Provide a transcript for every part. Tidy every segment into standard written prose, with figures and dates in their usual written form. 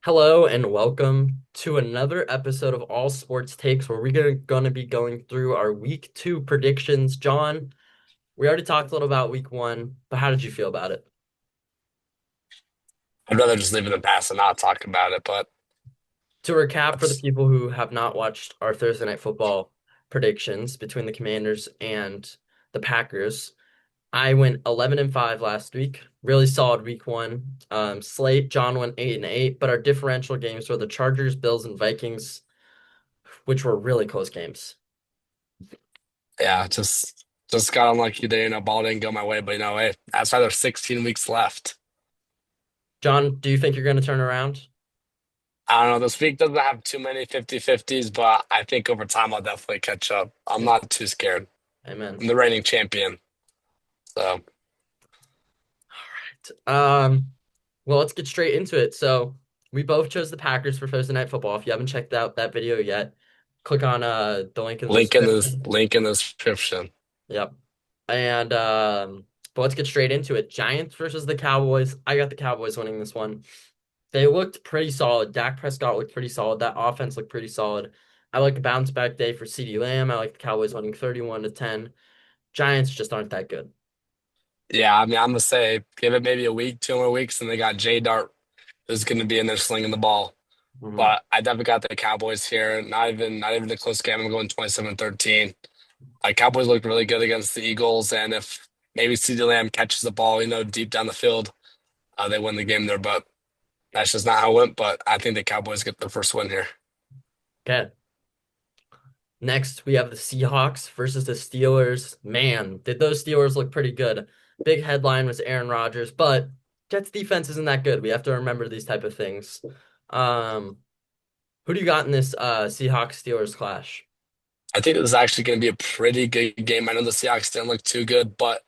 Hello and welcome to another episode of All Sports Takes, where we're going to be going through our week two predictions. John, we already talked a little about week one, but how did you feel about it? I'd rather just leave it in the past and not talk about it, but To recap for the it's people who have not watched our Thursday night football predictions between the Commanders and the Packers, I went 11 and 5 last week. Really solid week one. Slate, John went 8 and 8, but our differential games were the Chargers, Bills, and Vikings, which were really close games. yeah, just got unlucky there. Ball didn't go my way, but hey, that's why there's 16 weeks left. John, do you think you're going to turn around? I don't know. This week doesn't have too many 50-50s, but I think over time I'll definitely catch up. I'm not too scared. Amen. I'm the reigning champion. So Um, well, let's get straight into it. So we both chose the Packers for Thursday Night Football. If you haven't checked out that video yet, click on the link in the description. link in the description. Yep. And but let's get straight into it. Giants versus the Cowboys. I got the Cowboys winning this one. They looked pretty solid. Dak Prescott looked pretty solid. That offense looked pretty solid. I like the bounce back day for CeeDee Lamb. I like the Cowboys winning 31-10. Giants just aren't that good. Yeah, I mean, I'm gonna say give it maybe a week, 2 more weeks, and they got Jay Dart who's gonna be in there slinging the ball. Mhm. But I definitely got the Cowboys here. Not even a close game. I'm going 27-13. Cowboys look really good against the Eagles, and if maybe CeeDee Lamb catches the ball, deep down the field, they win the game there. But that's just not how it went. But I think the Cowboys get the first win here. Okay. Next, we have the Seahawks versus the Steelers. Man, did those Steelers look pretty good. Big headline was Aaron Rodgers, but Jets defense isn't that good. We have to remember these type of things. Um, who do you got in this Seahawks Steelers clash? I think this is actually going to be a pretty good game. I know the Seahawks didn't look too good, but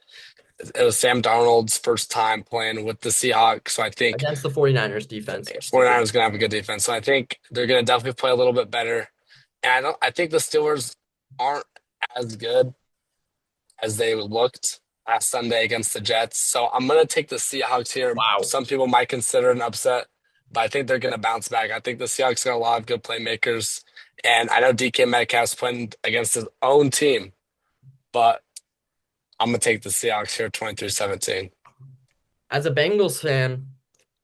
it was Sam Darnold's first time playing with the Seahawks, so I think Against the 49ers defense. 49ers going to have a good defense. So I think they're going to definitely play a little bit better. And I think the Steelers aren't as good as they looked last Sunday against the Jets. So I'm going to take the Seahawks here. Wow. Some people might consider it an upset, but I think they're going to bounce back. I think the Seahawks got a lot of good playmakers. And I know DK Metcalf's playing against his own team, but I'm going to take the Seahawks here 23-17. As a Bengals fan,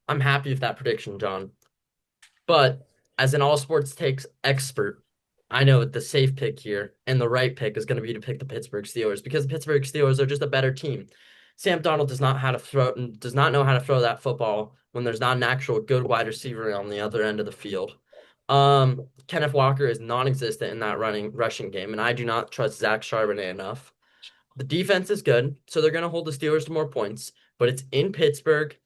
I'm happy with that prediction, John. But as an all sports takes expert, I know the safe pick here and the right pick is going to be to pick the Pittsburgh Steelers because the Pittsburgh Steelers are just a better team. Sam Donald does not know how to throw that football when there's not an actual good wide receiver on the other end of the field. Kenneth Walker is non-existent in that running rushing game, and I do not trust Zach Charbonnet enough. The defense is good, so they're going to hold the Steelers to more points, but it's in Pittsburgh.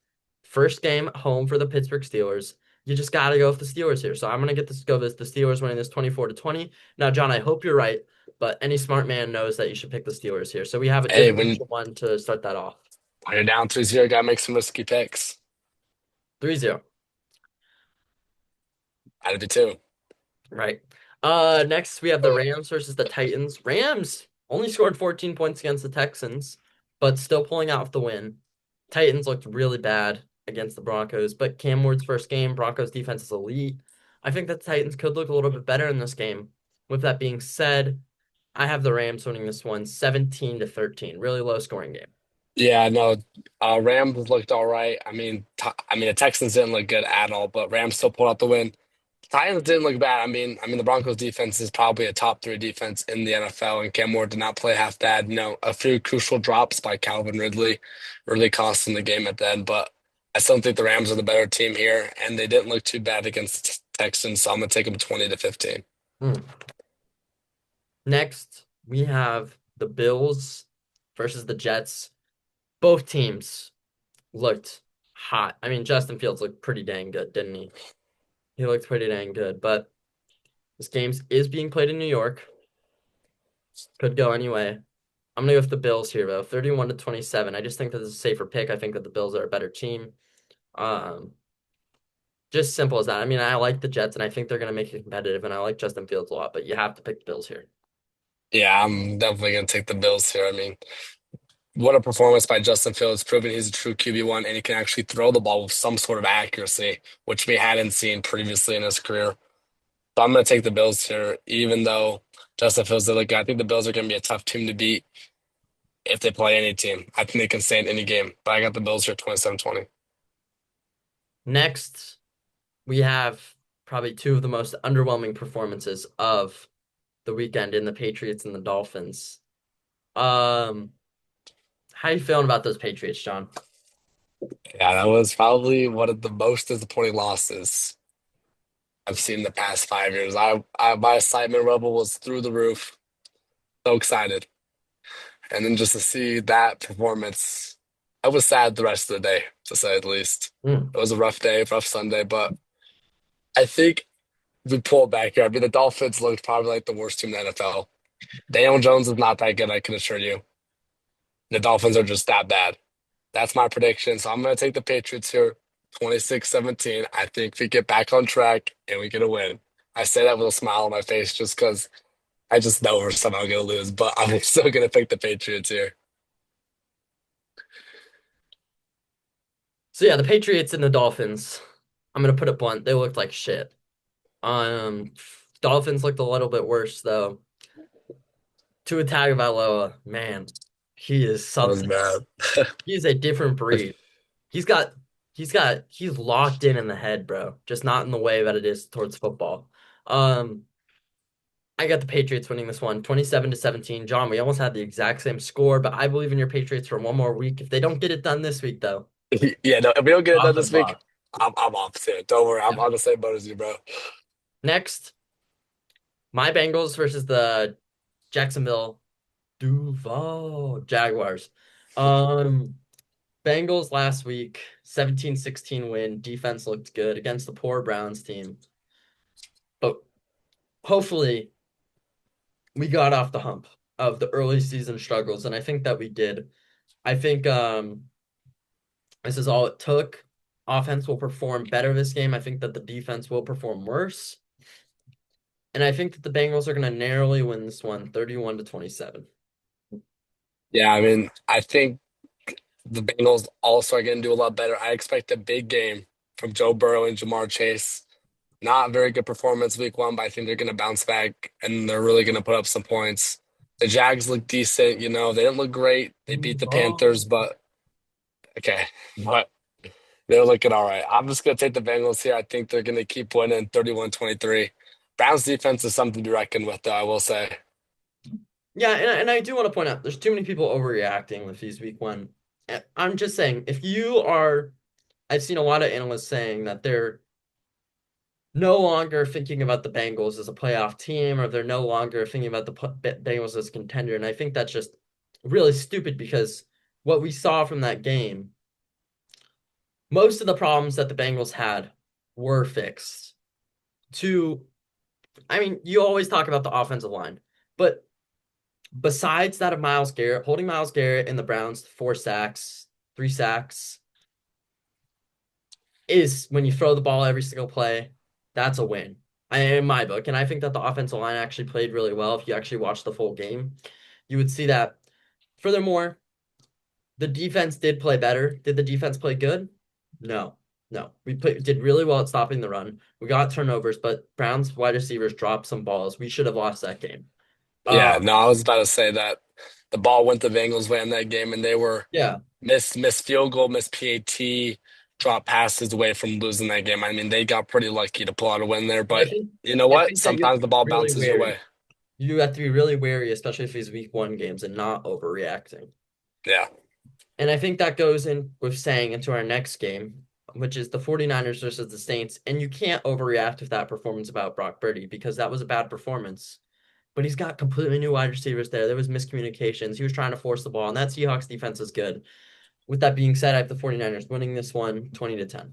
First game home for the Pittsburgh Steelers. You just got to go with the Steelers here. So I'm going to get this go with the Steelers winning this 24-20. Now, John, I hope you're right, but any smart man knows that you should pick the Steelers here. So we have a Hey, when differential one to start that off. you're down 3-0, got to make some risky picks. 3-0. I'd be too. Right. Next we have the Rams versus the Titans. Rams only scored 14 points against the Texans, but still pulling out the win. Titans looked really bad against the Broncos, but Cam Ward's first game, Broncos defense is elite. I think that the Titans could look a little bit better in this game. With that being said, I have the Rams winning this one 17-13. Really low scoring game. Yeah, no, Rams looked all right. The Texans didn't look good at all, but Rams still pulled out the win. Titans didn't look bad. The Broncos defense is probably a top three defense in the NFL, and Cam Ward did not play half bad. A few crucial drops by Calvin Ridley really costing the game at the end, but I still think the Rams are the better team here, and they didn't look too bad against the Texans, so I'm gonna take them 20-15. Hmm. Next, we have the Bills versus the Jets. Both teams looked hot. I mean, Justin Fields looked pretty dang good, didn't he? He looked pretty dang good, but this game is being played in New York. Could go anyway. I'm gonna go with the Bills here, though. 31-27. I just think that this is a safer pick. I think that the Bills are a better team. Um, just simple as that. I mean, I like the Jets and I think they're gonna make it competitive, and I like Justin Fields a lot, but you have to pick the Bills here. Yeah, I'm definitely gonna take the Bills here. what a performance by Justin Fields, proving he's a true QB1 and he can actually throw the ball with some sort of accuracy, which we hadn't seen previously in his career. So I'm going to take the Bills here, even though Justin Fields did look good. I think the Bills are going to be a tough team to beat if they play any team. I think they can stay in any game, but I got the Bills here 27-20. Next, we have probably two of the most underwhelming performances of the weekend in the Patriots and the Dolphins. Um, how you feeling about those Patriots, John? Yeah, that was probably one of the most disappointing losses I've seen in the past 5 years. My excitement level was through the roof. So excited. And then just to see that performance, I was sad the rest of the day, to say the least. Mm. It was a rough day, rough Sunday, but I think we pulled back here. I mean, the Dolphins looked probably like the worst team in the NFL. Daniel Jones is not that good, I can assure you. The Dolphins are just that bad. That's my prediction. So I'm going to take the Patriots here, 26-17. I think we get back on track and we get a win. I say that with a smile on my face just because I just know we're somehow going to lose, but I'm still going to pick the Patriots here. So yeah, the Patriots and the Dolphins. I'm gonna put it blunt. They looked like shit. Um, Dolphins looked a little bit worse though. Tua Tagovailoa, man, he is That was something. bad. He is a different breed. He's got, he's locked in the head, bro. Just not in the way that it is towards football. Um, I got the Patriots winning this one, 27-17. John, we almost had the exact same score, but I believe in your Patriots for one more week. If they don't get it done this week, though, Yeah, no, if we don't get it done off this and week, block. I'm off too. Don't worry, I'm Yeah. on the same boat as you, bro. Next, my Bengals versus the Jacksonville Duval Jaguars. Um, Bengals last week, 17-16 win. Defense looked good against the poor Browns team. But hopefully we got off the hump of the early season struggles, and I think that we did. I think this is all it took. Offense will perform better this game. I think that the defense will perform worse. And I think that the Bengals are going to narrowly win this one, 31-27. Yeah, I mean, I think the Bengals also are going to do a lot better. I expect a big game from Joe Burrow and Jamar Chase. Not a very good performance week one, but I think they're going to bounce back and they're really going to put up some points. The Jags look decent, they didn't look great. They beat the Duval. Panthers, but okay, but they're looking all right. I'm just going to take the Bengals here. I think they're going to keep winning 31-23. Browns defense is something to reckon with, though, I will say. Yeah, and I do want to point out there's too many people overreacting with these week one. I'm just saying, if you are, I've seen a lot of analysts saying that they're no longer thinking about the Bengals as a playoff team, or they're no longer thinking about the Bengals as a contender. And I think that's just really stupid because what we saw from that game, most of the problems that the Bengals had were fixed. To, I mean, you always talk about the offensive line, but besides that of Myles Garrett, holding Myles Garrett and the Browns to 4 sacks, 3 sacks, is when you throw the ball every single play, that's a win. In my book. And I think that the offensive line actually played really well. If you actually watch the full game, you would see that. Furthermore, the defense did play better. Did the defense play good? No, no. Did really well at stopping the run. We got turnovers, but Browns wide receivers dropped some balls. We should have lost that game. Uh, Yeah, no, I was about to say that the ball went the Bengals' way in that game, and they were yeah. miss field goal, miss PAT, drop passes away from losing that game. I mean, they got pretty lucky to pull out a win there, But but you know I what? think that you have Sometimes to the be ball really bounces your wary. way. You have to be really wary, especially if these week one games and not overreacting. Yeah. And I think that goes in with saying into our next game, which is the 49ers versus the Saints. And you can't overreact with that performance about Brock Purdy because that was a bad performance. But he's got completely new wide receivers there. There was miscommunications. He was trying to force the ball, and that Seahawks defense is good. With that being said, I have the 49ers winning this one 20-10.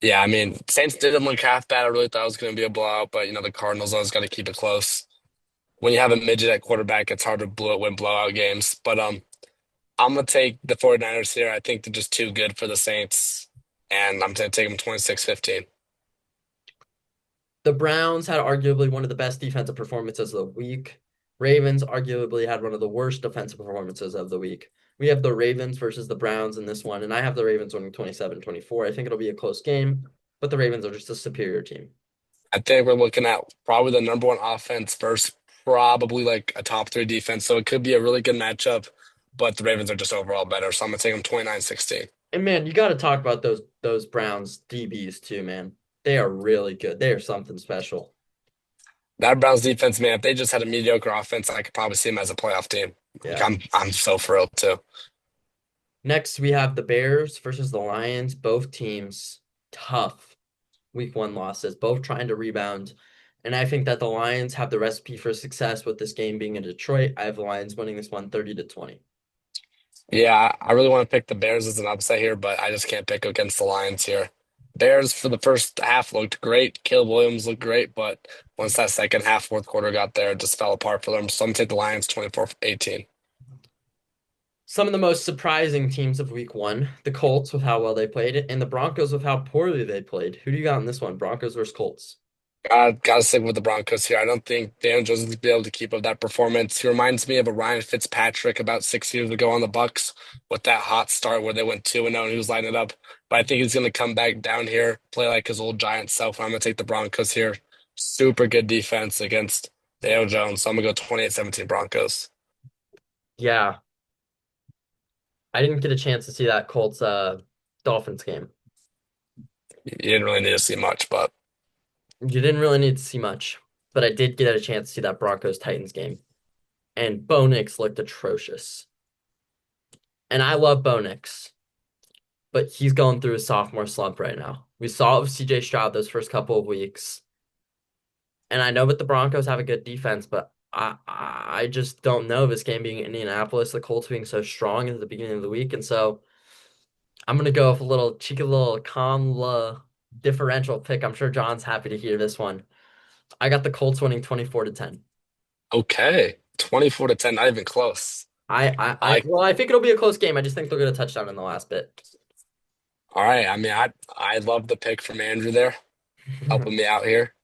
Yeah, I mean, Saints didn't look half bad. I really thought it was going to be a blowout, but the Cardinals always got to keep it close. When you have a midget at quarterback, it's hard to win blowout games. But I'm gonna take the 49ers here. I think they're just too good for the Saints, and I'm gonna take them 26-15. The Browns had arguably one of the best defensive performances of the week. Ravens arguably had one of the worst defensive performances of the week. We have the Ravens versus the Browns in this one, and I have the Ravens winning 27-24. I think it'll be a close game, but the Ravens are just a superior team. I think we're looking at probably the number one offense versus probably like a top three defense. So it could be a really good matchup, but the Ravens are just overall better. So I'm gonna take them 29-16. And man, you got to talk about those Browns DBs too, man. They are really good. They are something special. That Browns defense, man, if they just had a mediocre offense, I could probably see them as a playoff team. Like Yeah. I'm so thrilled too. Next, we have the Bears versus the Lions. Both teams tough week one losses, both trying to rebound. And I think that the Lions have the recipe for success with this game being in Detroit. I have the Lions winning this one 30-20. Yeah, I really want to pick the Bears as an upset here, but I just can't pick against the Lions here. Bears for the first half looked great. Caleb Williams looked great, but once that second half, fourth quarter got there, it just fell apart for them. So I'm gonna take the Lions 24-18. Some of the most surprising teams of week one, the Colts with how well they played, and the Broncos with how poorly they played. Who do you got in this one? Broncos versus Colts. Gotta stick with the Broncos here. I don't think Daniel Jones is gonna be able to keep up that performance. He reminds me of a Ryan Fitzpatrick about 6 years ago on the Bucks with that hot start where they went 2-0 and he was lighting it up. But I think he's gonna come back down here, play like his old Giants self. I'm gonna take the Broncos here. Super good defense against Daniel Jones. So I'm gonna go 28-17 Broncos. Yeah, I didn't get a chance to see that Colts Dolphins game. You didn't really need to see much, but You didn't really need to see much, but I did get a chance to see that Broncos Titans game. And Bo Nix looked atrocious. And I love Bo Nix, but he's going through a sophomore slump right now. We saw it with CJ Stroud those first couple of weeks. And I know that the Broncos have a good defense, but I just don't know this game being in Indianapolis, the Colts being so strong at the beginning of the week. And so I'm gonna go with a little cheeky little Kamla differential pick. I'm sure John's happy to hear this one. I got the Colts winning 24-10. okay. 24-10, not even close. I like Well, I think it'll be a close game. I just think they'll get a touchdown in the last bit. all right. I mean, I love the pick from Andrew there, helping me out here.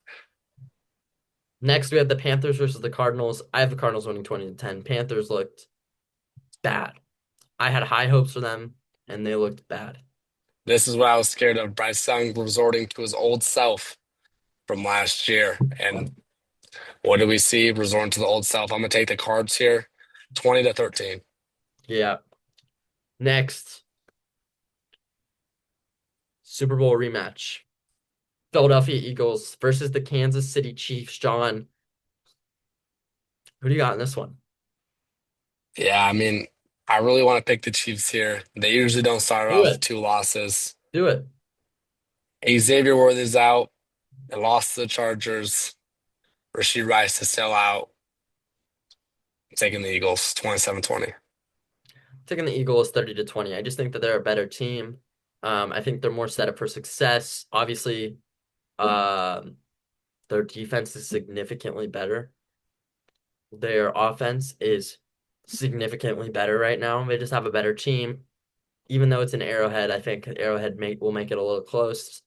Next, we have the Panthers versus the Cardinals. I have the Cardinals winning 20-10. Panthers looked bad. I had high hopes for them, and they looked bad. This is what I was scared of. Bryce Young resorting to his old self from last year. And what do we see? Resorting to the old self. I'm gonna take the Cards here, 20-13. Yeah. Next, Super Bowl rematch. Philadelphia Eagles versus the Kansas City Chiefs. John, who do you got in this one? Yeah, I mean, I really want to pick the Chiefs here. They usually don't start Do off with it. two losses. Do it. Xavier Worthy's out. They lost to the Chargers. Rashid Rice is still out. I'm taking the Eagles, 27-20. Taking the Eagles 30-20. I just think that they're a better team. I think they're more set up for success. Obviously, um, their defense is significantly better. Their offense is significantly better right now. They just have a better team. Even though it's an Arrowhead, I think Arrowhead will make it a little close.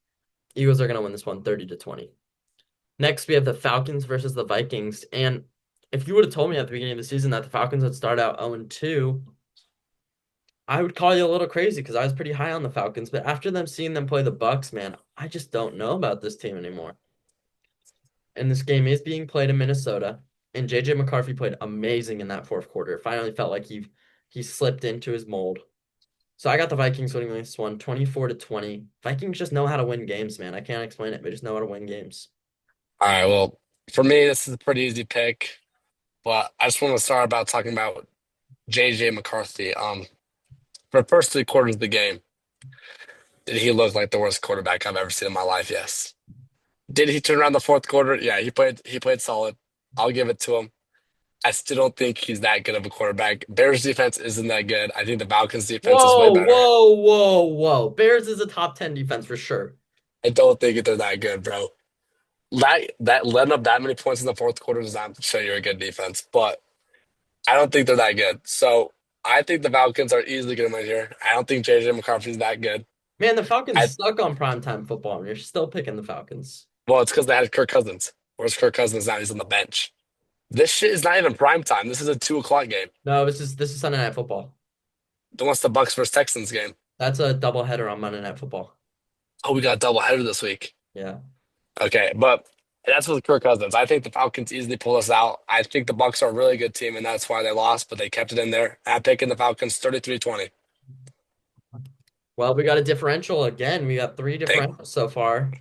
Eagles are going to win this one 30-20. Next, we have the Falcons versus the Vikings. And if you would have told me at the beginning of the season that the Falcons would start out 0-2, I would call you a little crazy because I was pretty high on the Falcons. But after them seeing them play the Bucks, man, I just don't know about this team anymore. And this game is being played in Minnesota. And JJ McCarthy played amazing in that fourth quarter. It finally felt like he slipped into his mold. So I got the Vikings winning this one 24-20. Vikings just know how to win games, man. I can't explain it. They just know how to win games. All right, well, for me, this is a pretty easy pick, but I just want to start about talking about JJ McCarthy. For the first three quarters of the game, did he look like the worst quarterback I've ever seen in my life? Yes. Did he turn around the fourth quarter? Yeah, he played solid. I'll give it to him. I still don't think he's that good of a quarterback. Bears defense isn't that good. I think the Falcons defense is way Whoa, better. whoa, whoa, whoa. Bears is a top 10 defense for sure. I don't think they're that good, bro. That letting up that many points in the fourth quarter does not show you're a good defense, but I don't think they're that good. So I think the Falcons are easily going to win here. I don't think JJ McCarthy's that good. Man, the Falcons I suck on primetime football, and you're still picking the Falcons. Well, it's because they had Kirk Cousins. Where's Kirk Cousins now? He's on the bench. This shit is not even prime time. This is a 2 o'clock game. No, this is Sunday Night Football. Then what's the Bucks versus Texans game? That's a doubleheader on Monday Night Football. Oh, we got a doubleheader this week. Yeah. Okay, but that's with Kirk Cousins. I think the Falcons easily pull us out. I think the Bucks are a really good team, and that's why they lost, but they kept it in there. I'm picking the Falcons 33-20. Well, we got a differential again. We got three Think differentials so far.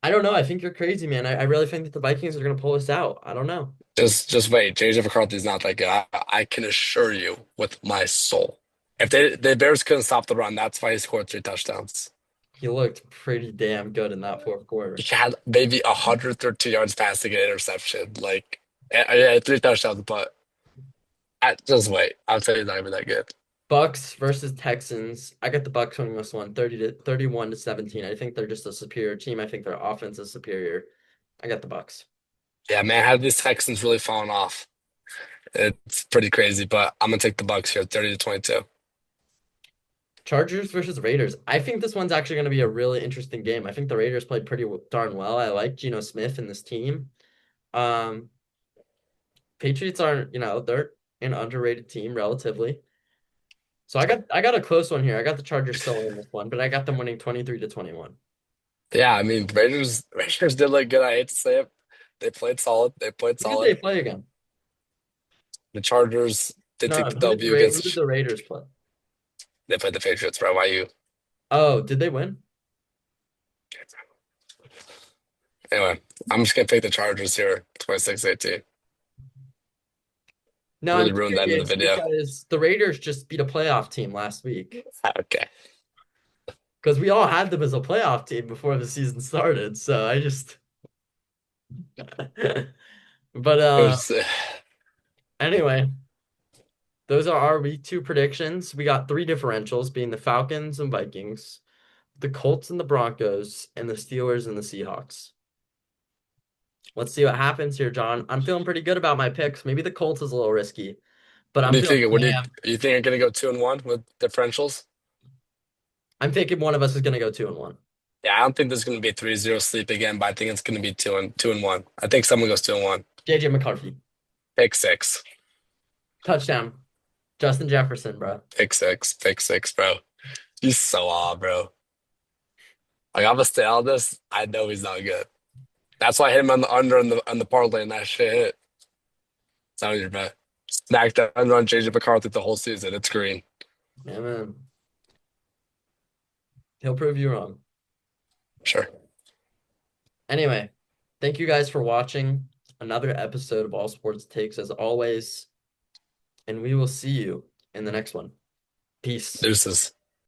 I don't know. I think you're crazy, man. I really think that the Vikings are going to pull us out. I don't know. just wait. JJ McCarthy's not that good. I can assure you with my soul. If the Bears couldn't stop the run, that's why he scored 3 touchdowns. He looked pretty damn good in that fourth quarter. He had maybe 132 yards passing an interception. Like, yeah, 3 touchdowns, but just wait. I'll tell you, not even that good. Bucks versus Texans. I got the Bucks winning this one, 31 to 17. I think they're just a superior team. I think their offense is superior. I got the Bucks. Yeah, man, how these Texans really fallen off? It's pretty crazy, but I'm gonna take the Bucks here, 30-22. Chargers versus Raiders. I think this one's actually going to be a really interesting game. I think the Raiders played pretty darn well. I like Geno Smith in this team. Um, Patriots aren't, they're an underrated team relatively. So I got a close one here. I got the Chargers still in this one, but I got them winning 23 to 21. Yeah, I mean, Raiders did look good. I hate to say it. They played solid. They played Who did they solid. play again? The Chargers did No, take the who did W Who did against the Raiders play? they played the Patriots, bro. Why you? Oh, did they win? Anyway, I'm just gonna pick the Chargers here, 26-18. No, Really I'm ruined that in the curious video. because the Raiders just beat a playoff team last week. Okay. Because we all had them as a playoff team before the season started. So I just but There's anyway, those are our week two predictions. We got three differentials being the Falcons and Vikings, the Colts and the Broncos, and the Steelers and the Seahawks. Let's see what happens here, John. I'm feeling pretty good about my picks. Maybe the Colts is a little risky, but what I'm do you feeling think? What do damn. you think you're gonna go 2-1 with differentials? I'm thinking one of us is gonna go 2-1. Yeah, I don't think there's gonna be a 3-0 sleep again, but I think it's gonna be 2-1. I think someone goes 2-1. JJ McCarthy, Pick six. touchdown. Justin Jefferson, bro. Pick six. Pick six, bro. He's so off, bro. Like I'm gonna stay on this. I know he's not good. That's why I hit him on the under on the parlay and that shit hit. It's not your bet. Smack that under on JJ McCarthy the whole season. It's green. Yeah, man. He'll prove you wrong. Sure. Anyway, thank you guys for watching another episode of All Sports Takes as always, and we will see you in the next one. Peace. Deuces.